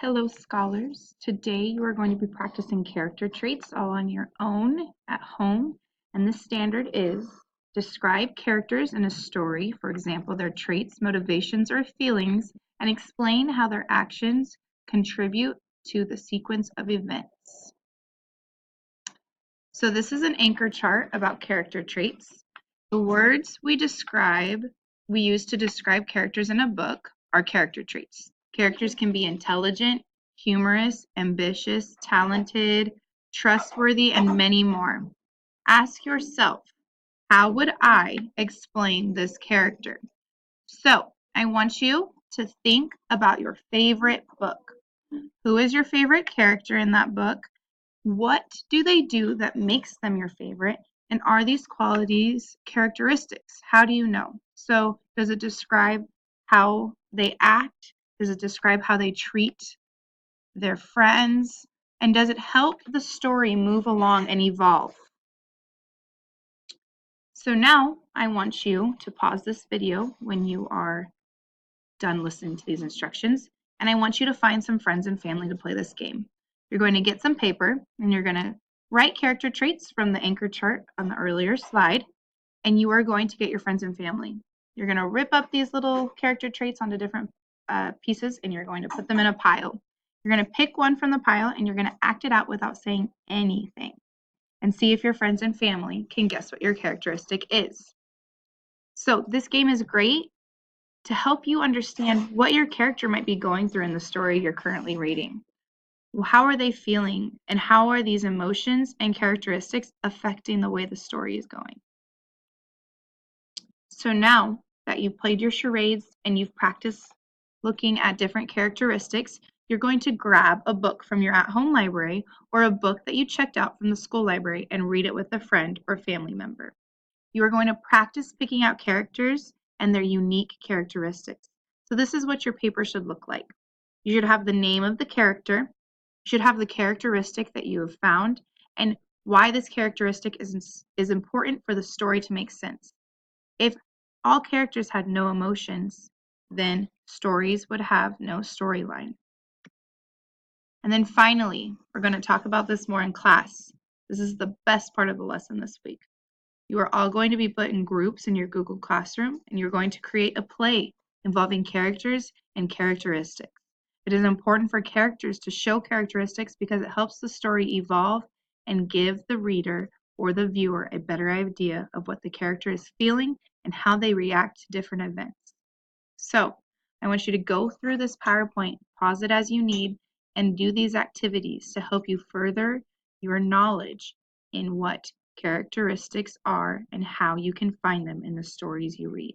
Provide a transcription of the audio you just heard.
Hello, scholars. Today you are going to be practicing character traits all on your own at home. And the standard is describe characters in a story, for example, their traits, motivations, or feelings, and explain how their actions contribute to the sequence of events. So this is an anchor chart about character traits. The words we use to describe characters in a book are character traits. Characters can be intelligent, humorous, ambitious, talented, trustworthy, and many more. Ask yourself, how would I explain this character? So I want you to think about your favorite book. Who is your favorite character in that book? What do they do that makes them your favorite? And are these qualities characteristics? How do you know? So does it describe how they act? Does it describe how they treat their friends? And does it help the story move along and evolve? So now I want you to pause this video when you are done listening to these instructions, and I want you to find some friends and family to play this game. You're going to get some paper and you're going to write character traits from the anchor chart on the earlier slide, and you are going to get your friends and family. You're going to rip up these little character traits onto different pieces and you're going to put them in a pile. You're going to pick one from the pile and you're going to act it out without saying anything and see if your friends and family can guess what your characteristic is. So this game is great to help you understand what your character might be going through in the story you're currently reading. How are they feeling, and how are these emotions and characteristics affecting the way the story is going? So now that you've played your charades and you've practiced looking at different characteristics, you're going to grab a book from your at-home library or a book that you checked out from the school library and read it with a friend or family member. You are going to practice picking out characters and their unique characteristics. So this is what your paper should look like. You should have the name of the character, you should have the characteristic that you have found, and why this characteristic is important for the story to make sense. If all characters had no emotions, then stories would have no storyline. And then finally, we're going to talk about this more in class. This is the best part of the lesson this week. You are all going to be put in groups in your Google Classroom, and you're going to create a play involving characters and characteristics. It is important for characters to show characteristics because it helps the story evolve and give the reader or the viewer a better idea of what the character is feeling and how they react to different events. So, I want you to go through this PowerPoint, pause it as you need, and do these activities to help you further your knowledge in what characteristics are and how you can find them in the stories you read.